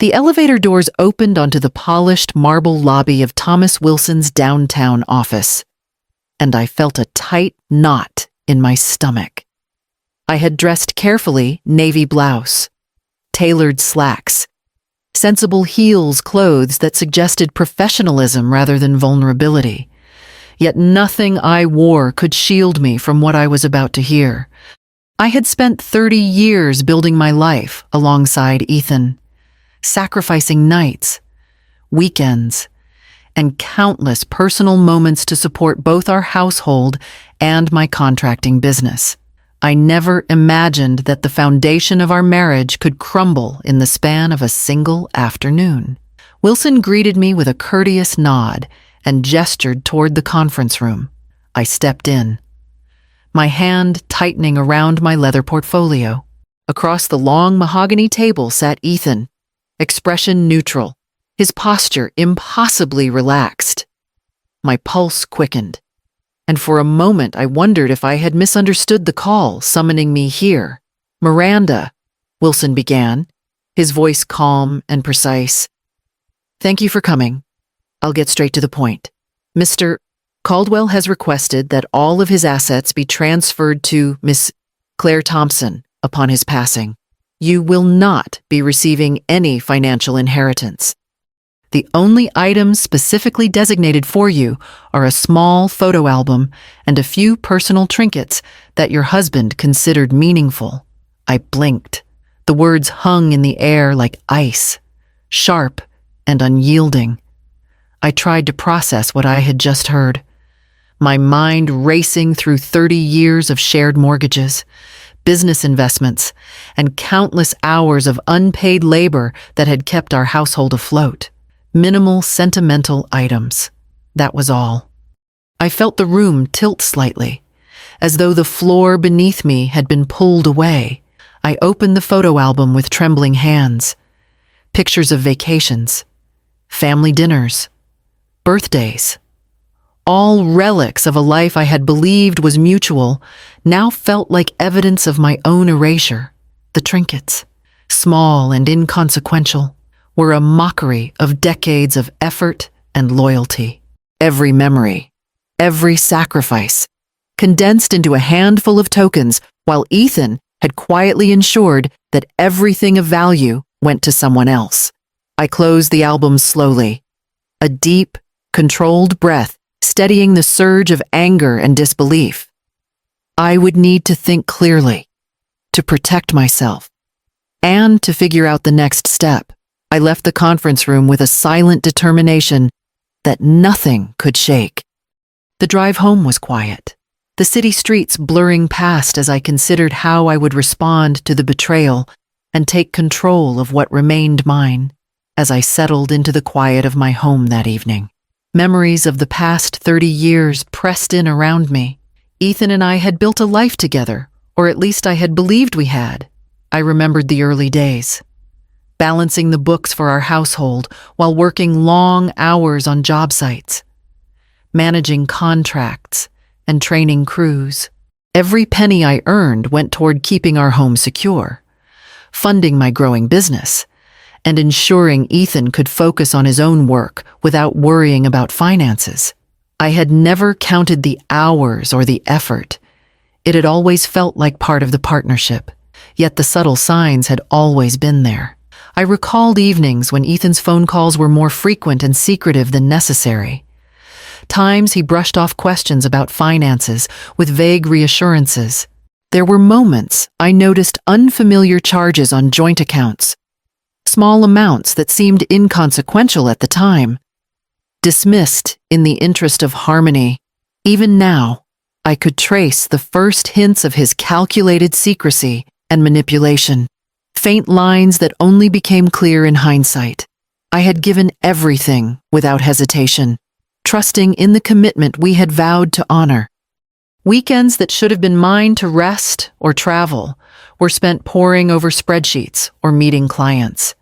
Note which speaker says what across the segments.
Speaker 1: The elevator doors opened onto the polished marble lobby of Thomas Wilson's downtown office, and I felt a tight knot in my stomach. I had dressed carefully, navy blouse, tailored slacks, sensible heels, clothes that suggested professionalism rather than vulnerability. Yet nothing I wore could shield me from what I was about to hear. I had spent 30 years building my life alongside Ethan, sacrificing nights, weekends, and countless personal moments to support both our household and my contracting business. I never imagined that the foundation of our marriage could crumble in the span of a single afternoon. Wilson greeted me with a courteous nod and gestured toward the conference room. I stepped in, my hand tightening around my leather portfolio. Across the long mahogany table sat Ethan, expression neutral, his posture impossibly relaxed. My pulse quickened, and for a moment I wondered if I had misunderstood the call summoning me here. "Miranda," Wilson began, his voice calm and precise. "Thank you for coming. I'll get straight to the point. Mr. Caldwell has requested that all of his assets be transferred to Miss Claire Thompson upon his passing. You will not be receiving any financial inheritance. The only items specifically designated for you are a small photo album and a few personal trinkets that your husband considered meaningful." I blinked. The words hung in the air like ice, sharp and unyielding. I tried to process what I had just heard, my mind racing through 30 years of shared mortgages, business investments, and countless hours of unpaid labor that had kept our household afloat. Minimal sentimental items. That was all. I felt the room tilt slightly, as though the floor beneath me had been pulled away. I opened the photo album with trembling hands. Pictures of vacations, family dinners, birthdays. All relics of a life I had believed was mutual now felt like evidence of my own erasure. The trinkets, small and inconsequential, were a mockery of decades of effort and loyalty. Every memory, every sacrifice, condensed into a handful of tokens, while Ethan had quietly ensured that everything of value went to someone else. I closed the album slowly, a deep, controlled breath steadying the surge of anger and disbelief. I would need to think clearly, to protect myself, and to figure out the next step. I left the conference room with a silent determination that nothing could shake. The drive home was quiet, the city streets blurring past as I considered how I would respond to the betrayal and take control of what remained mine. As I settled into the quiet of my home that evening, memories of the past 30 years pressed in around me. Ethan and I had built a life together, or at least I had believed we had. I remembered the early days, balancing the books for our household while working long hours on job sites, managing contracts and training crews. Every penny I earned went toward keeping our home secure, funding my growing business, and ensuring Ethan could focus on his own work without worrying about finances. I had never counted the hours or the effort. It had always felt like part of the partnership, yet the subtle signs had always been there. I recalled evenings when Ethan's phone calls were more frequent and secretive than necessary. Times he brushed off questions about finances with vague reassurances. There were moments I noticed unfamiliar charges on joint accounts, small amounts that seemed inconsequential at the time, dismissed in the interest of harmony. Even now, I could trace the first hints of his calculated secrecy and manipulation, faint lines that only became clear in hindsight. I had given everything without hesitation, trusting in the commitment we had vowed to honor. Weekends that should have been mine to rest or travel were spent poring over spreadsheets or meeting clients,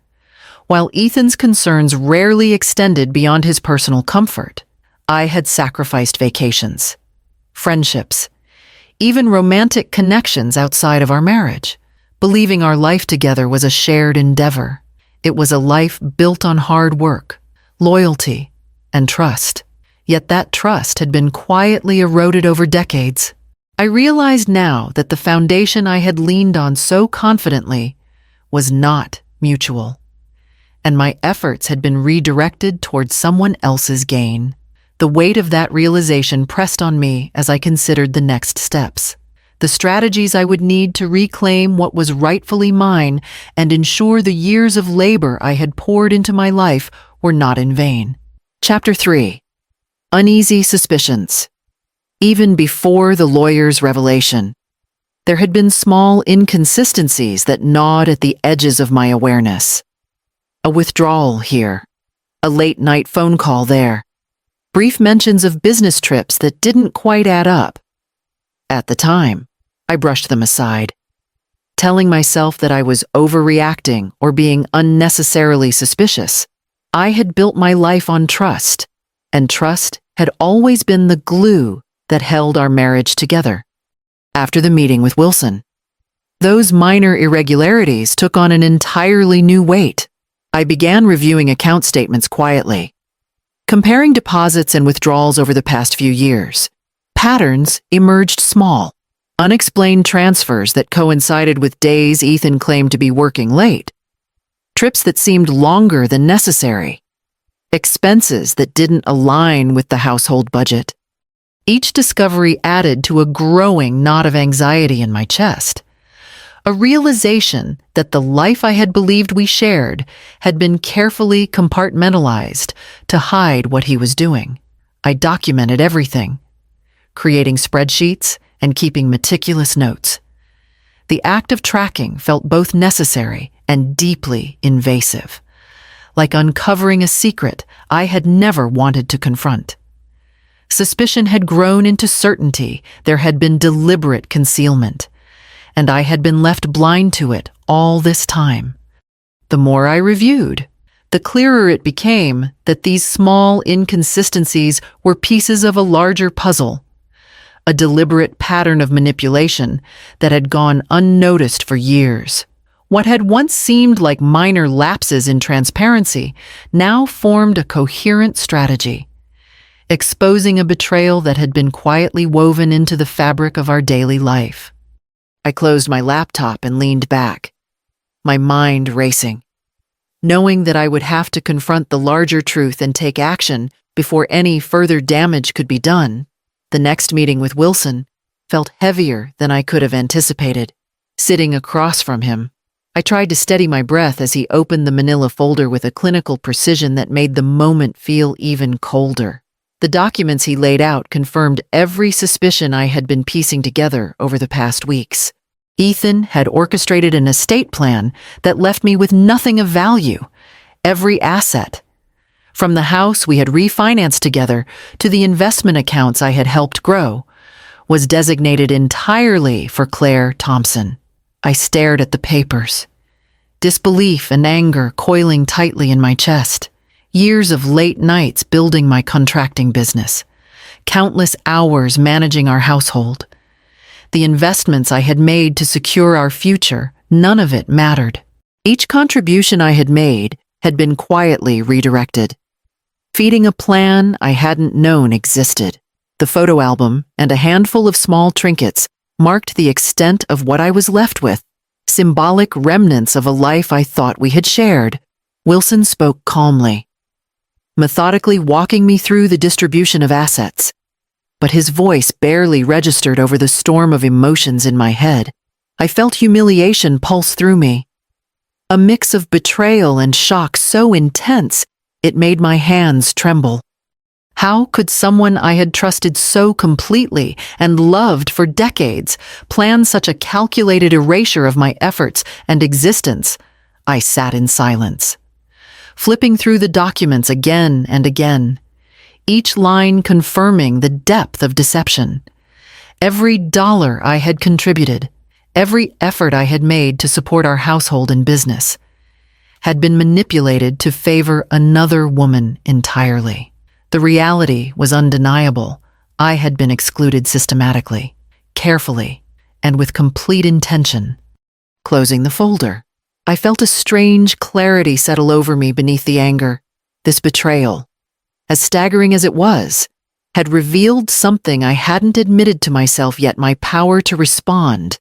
Speaker 1: while Ethan's concerns rarely extended beyond his personal comfort. I had sacrificed vacations, friendships, even romantic connections outside of our marriage, believing our life together was a shared endeavor. It was a life built on hard work, loyalty, and trust. Yet that trust had been quietly eroded over decades. I realized now that the foundation I had leaned on so confidently was not mutual, and my efforts had been redirected towards someone else's gain. The weight of that realization pressed on me as I considered the next steps, the strategies I would need to reclaim what was rightfully mine and ensure the years of labor I had poured into my life were not in vain. Chapter 3. Uneasy Suspicions. Even before the lawyer's revelation, there had been small inconsistencies that gnawed at the edges of my awareness. A withdrawal here, a late-night phone call there, brief mentions of business trips that didn't quite add up. At the time, I brushed them aside, telling myself that I was overreacting or being unnecessarily suspicious. I had built my life on trust, and trust had always been the glue that held our marriage together. After the meeting with Wilson, those minor irregularities took on an entirely new weight. I began reviewing account statements quietly, comparing deposits and withdrawals over the past few years. Patterns emerged: small, unexplained transfers that coincided with days Ethan claimed to be working late, trips that seemed longer than necessary, expenses that didn't align with the household budget. Each discovery added to a growing knot of anxiety in my chest, a realization that the life I had believed we shared had been carefully compartmentalized to hide what he was doing. I documented everything, creating spreadsheets and keeping meticulous notes. The act of tracking felt both necessary and deeply invasive, like uncovering a secret I had never wanted to confront. Suspicion had grown into certainty. There had been deliberate concealment, and I had been left blind to it all this time. The more I reviewed, the clearer it became that these small inconsistencies were pieces of a larger puzzle, a deliberate pattern of manipulation that had gone unnoticed for years. What had once seemed like minor lapses in transparency now formed a coherent strategy, exposing a betrayal that had been quietly woven into the fabric of our daily life. I closed my laptop and leaned back, my mind racing, knowing that I would have to confront the larger truth and take action before any further damage could be done. The next meeting with Wilson felt heavier than I could have anticipated. Sitting across from him, I tried to steady my breath as he opened the manila folder with a clinical precision that made the moment feel even colder. The documents he laid out confirmed every suspicion I had been piecing together over the past weeks. Ethan had orchestrated an estate plan that left me with nothing of value. Every asset, from the house we had refinanced together to the investment accounts I had helped grow, was designated entirely for Claire Thompson. I stared at the papers, disbelief and anger coiling tightly in my chest. Years of late nights building my contracting business, countless hours managing our household. The investments I had made to secure our future, none of it mattered. Each contribution I had made had been quietly redirected, feeding a plan I hadn't known existed. The photo album and a handful of small trinkets marked the extent of what I was left with, symbolic remnants of a life I thought we had shared. Wilson spoke calmly, methodically walking me through the distribution of assets, but his voice barely registered over the storm of emotions in my head. I felt humiliation pulse through me, a mix of betrayal and shock so intense it made my hands tremble. How could someone I had trusted so completely and loved for decades plan such a calculated erasure of my efforts and existence? I sat in silence, flipping through the documents again and again, each line confirming the depth of deception. Every dollar I had contributed, every effort I had made to support our household and business, had been manipulated to favor another woman entirely. The reality was undeniable. I had been excluded systematically, carefully, and with complete intention. Closing the folder, I felt a strange clarity settle over me beneath the anger. This betrayal, as staggering as it was, had revealed something I hadn't admitted to myself yet. My power to respond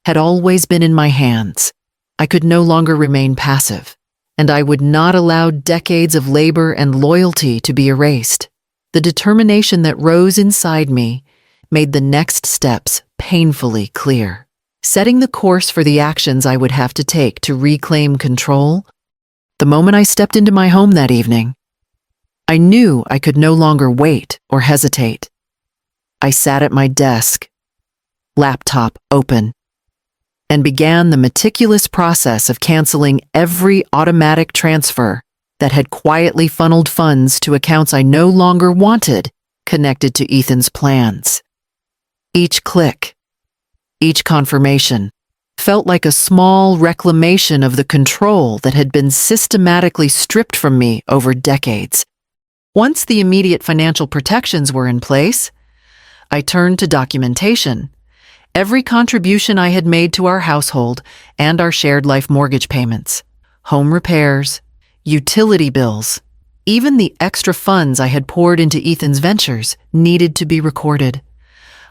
Speaker 1: had always been in my hands. I could no longer remain passive, and I would not allow decades of labor and loyalty to be erased. The determination that rose inside me made the next steps painfully clear. Setting the course for the actions I would have to take to reclaim control. The moment I stepped into my home that evening, I knew I could no longer wait or hesitate. I sat at my desk, laptop open, and began the meticulous process of canceling every automatic transfer that had quietly funneled funds to accounts I no longer wanted connected to Ethan's plans. Each click, each confirmation, felt like a small reclamation of the control that had been systematically stripped from me over decades. Once the immediate financial protections were in place, I turned to documentation. Every contribution I had made to our household and our shared life mortgage payments, home repairs, utility bills, even the extra funds I had poured into Ethan's ventures needed to be recorded.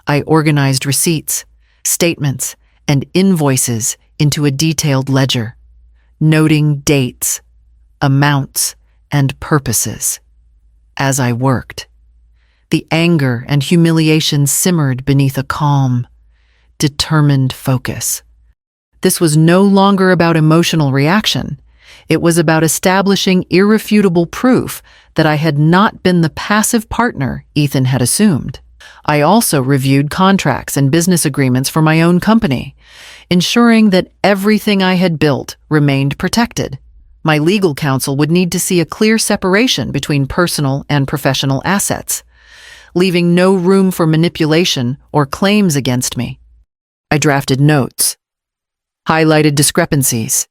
Speaker 1: I organized receipts, statements, and invoices into a detailed ledger, noting dates, amounts, and purposes. As I worked, the anger and humiliation simmered beneath a calm, determined focus. This was no longer about emotional reaction. It was about establishing irrefutable proof that I had not been the passive partner Ethan had assumed. I also reviewed contracts and business agreements for my own company, ensuring that everything I had built remained protected. My legal counsel would need to see a clear separation between personal and professional assets, leaving no room for manipulation or claims against me. I drafted notes, highlighted discrepancies,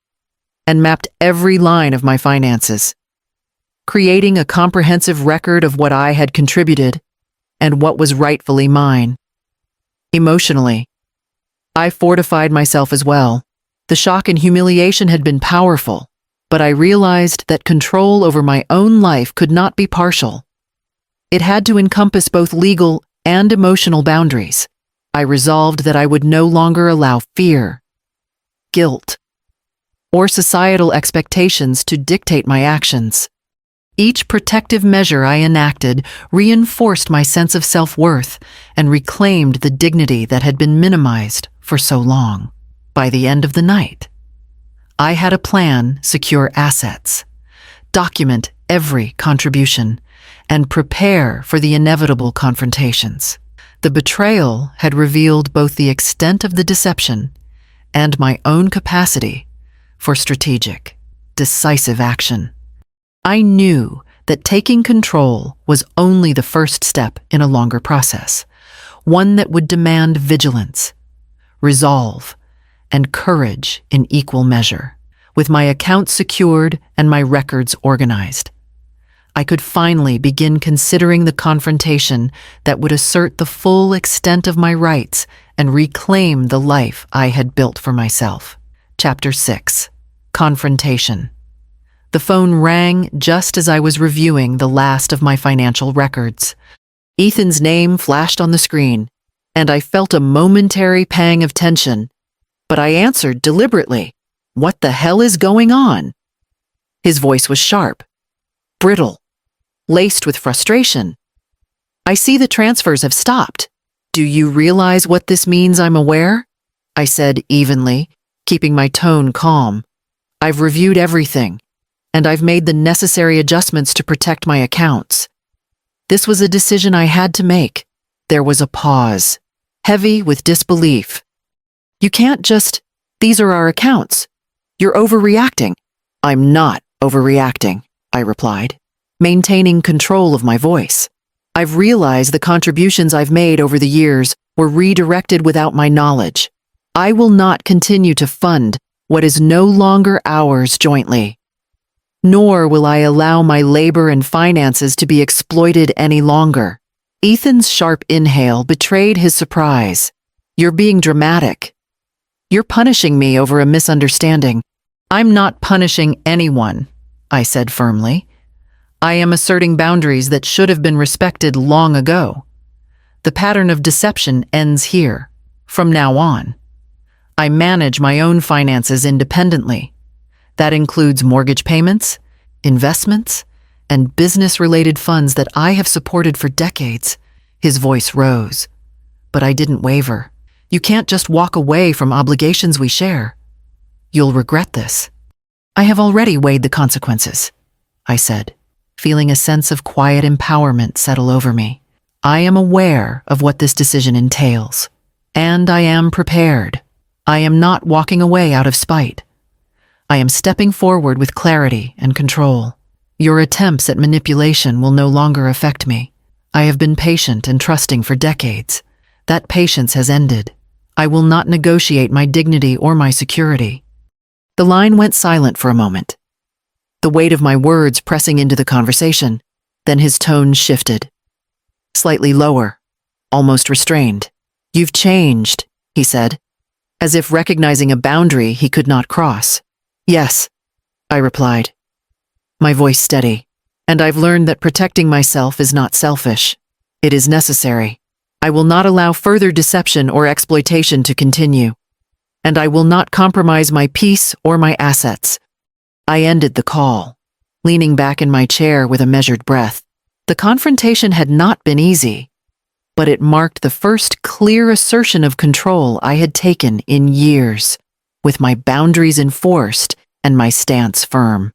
Speaker 1: and mapped every line of my finances, creating a comprehensive record of what I had contributed and what was rightfully mine. Emotionally, I fortified myself as well. The shock and humiliation had been powerful, but I realized that control over my own life could not be partial. It had to encompass both legal and emotional boundaries. I resolved that I would no longer allow fear, guilt, or societal expectations to dictate my actions. Each protective measure I enacted reinforced my sense of self-worth and reclaimed the dignity that had been minimized for so long. By the end of the night, I had a plan: secure assets, document every contribution, and prepare for the inevitable confrontations. The betrayal had revealed both the extent of the deception and my own capacity for strategic, decisive action. I knew that taking control was only the first step in a longer process, one that would demand vigilance, resolve, and courage in equal measure. With my accounts secured and my records organized, I could finally begin considering the confrontation that would assert the full extent of my rights and reclaim the life I had built for myself. Chapter 6. Confrontation. The phone rang just as I was reviewing the last of my financial records. Ethan's name flashed on the screen, and I felt a momentary pang of tension, but I answered deliberately. "What the hell is going on?" His voice was sharp, brittle, laced with frustration. "I see the transfers have stopped. Do you realize what this means? I'm aware," I said evenly, keeping my tone calm. "I've reviewed everything, and I've made the necessary adjustments to protect my accounts. This was a decision I had to make." There was a pause, heavy with disbelief. "You can't just, these are our accounts. You're overreacting." "I'm not overreacting," I replied, maintaining control of my voice. "I've realized the contributions I've made over the years were redirected without my knowledge. I will not continue to fund what is no longer ours jointly. Nor will I allow my labor and finances to be exploited any longer." Ethan's sharp inhale betrayed his surprise. "You're being dramatic. You're punishing me over a misunderstanding. I'm not punishing anyone, I said firmly. I am asserting boundaries that should have been respected long ago. The pattern of deception ends here, from now on. I manage my own finances independently. That includes mortgage payments, investments, and business-related funds that I have supported for decades. His voice rose, but I didn't waver. You can't just walk away from obligations we share. You'll regret this. I have already weighed the consequences, I said, feeling a sense of quiet empowerment settle over me. I am aware of what this decision entails, and I am prepared. I am not walking away out of spite. I am stepping forward with clarity and control. Your attempts at manipulation will no longer affect me. I have been patient and trusting for decades. That patience has ended. I will not negotiate my dignity or my security. The line went silent for a moment, the weight of my words pressing into the conversation. Then his tone shifted. Slightly lower, almost restrained. You've changed, he said, as if recognizing a boundary he could not cross. Yes, I replied, my voice steady. And I've learned that protecting myself is not selfish. It is necessary. I will not allow further deception or exploitation to continue. And I will not compromise my peace or my assets. I ended the call, leaning back in my chair with a measured breath. The confrontation had not been easy, but it marked the first clear assertion of control I had taken in years, with my boundaries enforced and my stance firm.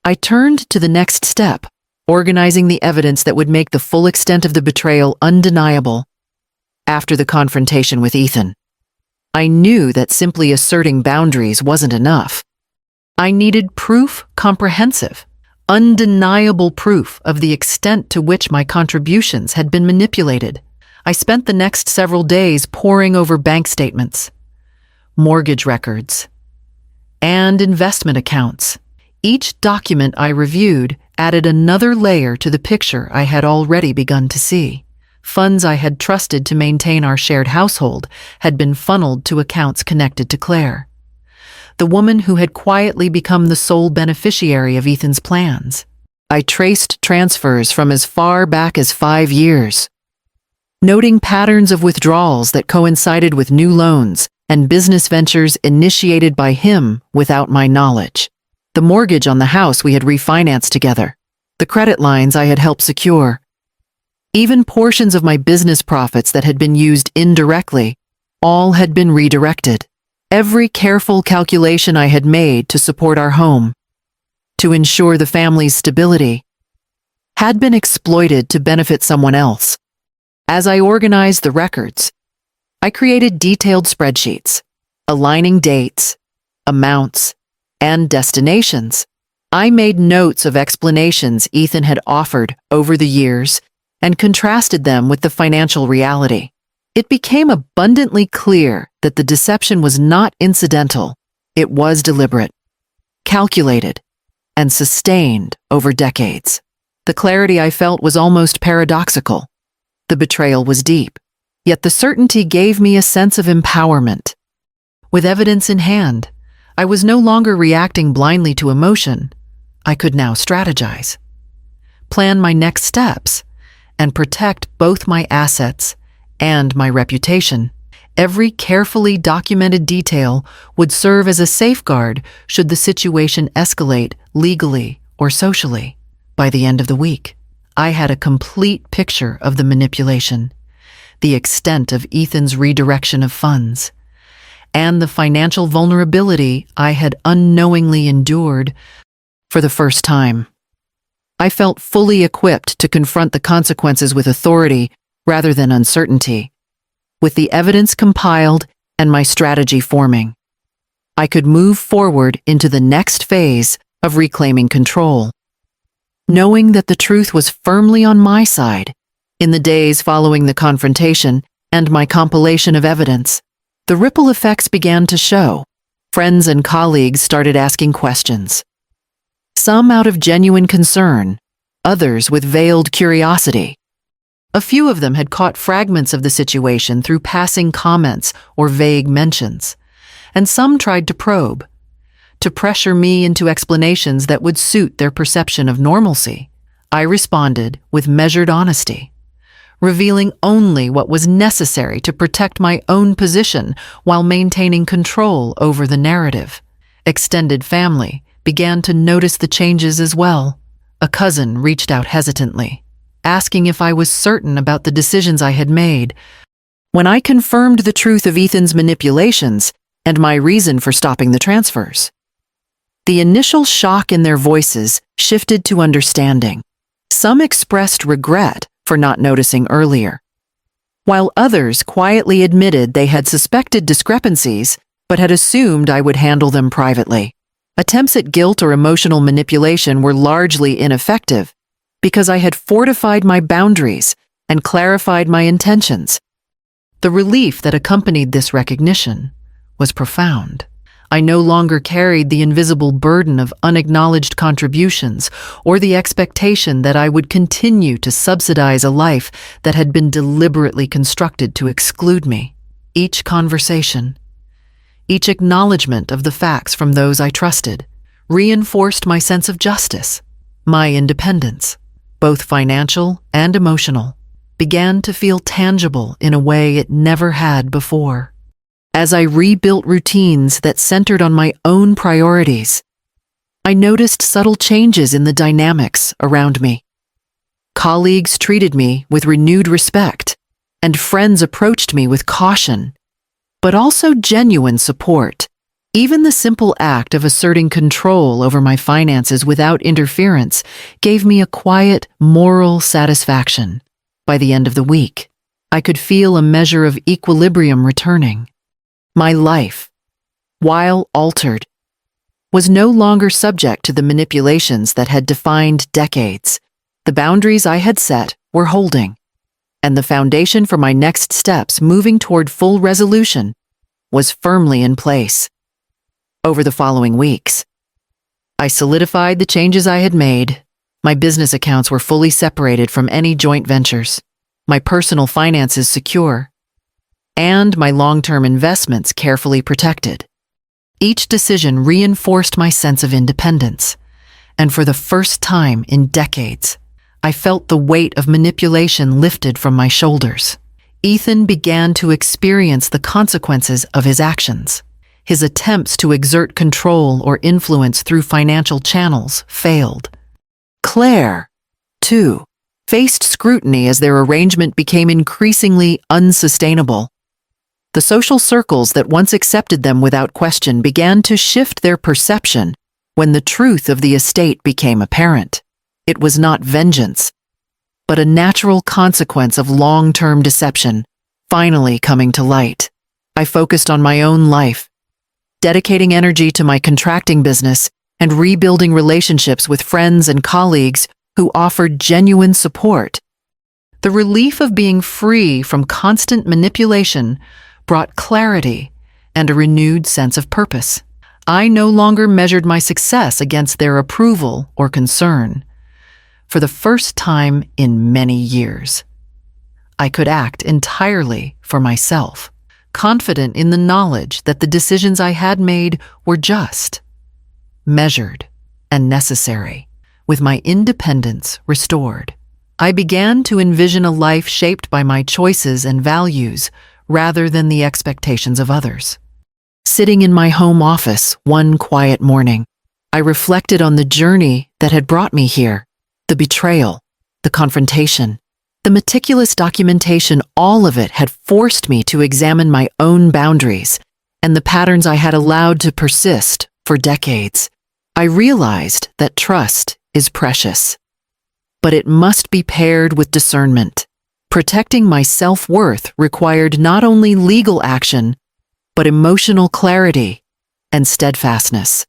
Speaker 1: I turned to the next step, organizing the evidence that would make the full extent of the betrayal undeniable. After the confrontation with Ethan, I knew that simply asserting boundaries wasn't enough. I needed proof, comprehensive, undeniable proof of the extent to which my contributions had been manipulated. I spent the next several days poring over bank statements, mortgage records, and investment accounts. Each document I reviewed added another layer to the picture I had already begun to see. Funds I had trusted to maintain our shared household had been funneled to accounts connected to Claire, the woman who had quietly become the sole beneficiary of Ethan's plans. I traced transfers from as far back as 5 years, noting patterns of withdrawals that coincided with new loans and business ventures initiated by him without my knowledge. The mortgage on the house we had refinanced together, the credit lines I had helped secure, even portions of my business profits that had been used indirectly, all had been redirected. Every careful calculation I had made to support our home, to ensure the family's stability, had been exploited to benefit someone else. As I organized the records, I created detailed spreadsheets, aligning dates, amounts, and destinations. I made notes of explanations Ethan had offered over the years and contrasted them with the financial reality. It became abundantly clear that the deception was not incidental. It was deliberate, calculated, and sustained over decades. The clarity I felt was almost paradoxical. The betrayal was deep, yet the certainty gave me a sense of empowerment. With evidence in hand, I was no longer reacting blindly to emotion. I could now strategize, plan my next steps, and protect both my assets and my reputation. Every carefully documented detail would serve as a safeguard should the situation escalate legally or socially. By the end of the week, I had a complete picture of the manipulation, the extent of Ethan's redirection of funds, and the financial vulnerability I had unknowingly endured. For the first time, I felt fully equipped to confront the consequences with authority rather than uncertainty. With the evidence compiled and my strategy forming, I could move forward into the next phase of reclaiming control. Knowing that the truth was firmly on my side, in the days following the confrontation and my compilation of evidence, the ripple effects began to show. Friends and colleagues started asking questions, some out of genuine concern, others with veiled curiosity. A few of them had caught fragments of the situation through passing comments or vague mentions, and some tried to probe, to pressure me into explanations that would suit their perception of normalcy. I responded with measured honesty, revealing only what was necessary to protect my own position while maintaining control over the narrative. Extended family began to notice the changes as well. A cousin reached out hesitantly, asking if I was certain about the decisions I had made. When I confirmed the truth of Ethan's manipulations and my reason for stopping the transfers, the initial shock in their voices shifted to understanding. Some expressed regret for not noticing earlier, while others quietly admitted they had suspected discrepancies but had assumed I would handle them privately. Attempts at guilt or emotional manipulation were largely ineffective because I had fortified my boundaries and clarified my intentions. The relief that accompanied this recognition was profound. I no longer carried the invisible burden of unacknowledged contributions or the expectation that I would continue to subsidize a life that had been deliberately constructed to exclude me. Each conversation, each acknowledgement of the facts from those I trusted, reinforced my sense of justice. My independence, both financial and emotional, began to feel tangible in a way it never had before. As I rebuilt routines that centered on my own priorities, I noticed subtle changes in the dynamics around me. Colleagues treated me with renewed respect, and friends approached me with caution, but also genuine support. Even the simple act of asserting control over my finances without interference gave me a quiet, moral satisfaction. By the end of the week, I could feel a measure of equilibrium returning. My life, while altered, was no longer subject to the manipulations that had defined decades. The boundaries I had set were holding, and the foundation for my next steps moving toward full resolution was firmly in place. Over the following weeks, I solidified the changes I had made. My business accounts were fully separated from any joint ventures, my personal finances secure, and my long-term investments carefully protected. Each decision reinforced my sense of independence, and for the first time in decades, I felt the weight of manipulation lifted from my shoulders. Ethan began to experience the consequences of his actions. His attempts to exert control or influence through financial channels failed. Claire, too, faced scrutiny as their arrangement became increasingly unsustainable. The social circles that once accepted them without question began to shift their perception when the truth of the estate became apparent. It was not vengeance, but a natural consequence of long-term deception finally coming to light. I focused on my own life, dedicating energy to my contracting business and rebuilding relationships with friends and colleagues who offered genuine support. The relief of being free from constant manipulation brought clarity and a renewed sense of purpose. I no longer measured my success against their approval or concern. For the first time in many years, I could act entirely for myself, confident in the knowledge that the decisions I had made were just, measured, and necessary. With my independence restored, I began to envision a life shaped by my choices and values rather than the expectations of others. Sitting in my home office one quiet morning, I reflected on the journey that had brought me here. The betrayal, the confrontation, the meticulous documentation, all of it had forced me to examine my own boundaries and the patterns I had allowed to persist for decades. I realized that trust is precious, but it must be paired with discernment. Protecting my self-worth required not only legal action, but emotional clarity and steadfastness.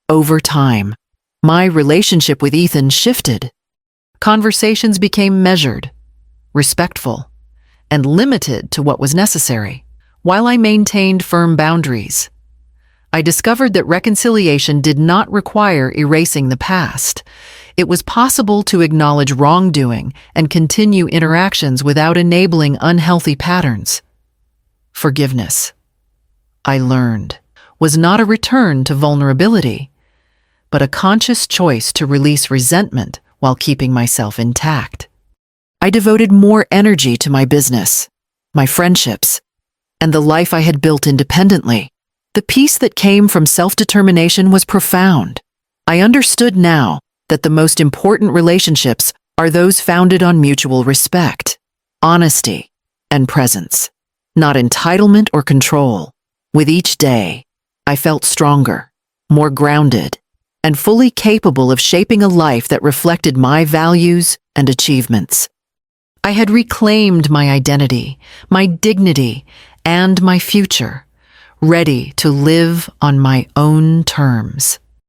Speaker 1: Over time, my relationship with Ethan shifted. Conversations became measured, respectful, and limited to what was necessary. While I maintained firm boundaries, I discovered that reconciliation did not require erasing the past. It was possible to acknowledge wrongdoing and continue interactions without enabling unhealthy patterns. Forgiveness, I learned, was not a return to vulnerability, but a conscious choice to release resentment while keeping myself intact. I devoted more energy to my business, my friendships, and the life I had built independently. The peace that came from self-determination was profound. I understood now that the most important relationships are those founded on mutual respect, honesty, and presence, not entitlement or control. With each day, I felt stronger, more grounded, and fully capable of shaping a life that reflected my values and achievements. I had reclaimed my identity, my dignity, and my future, ready to live on my own terms.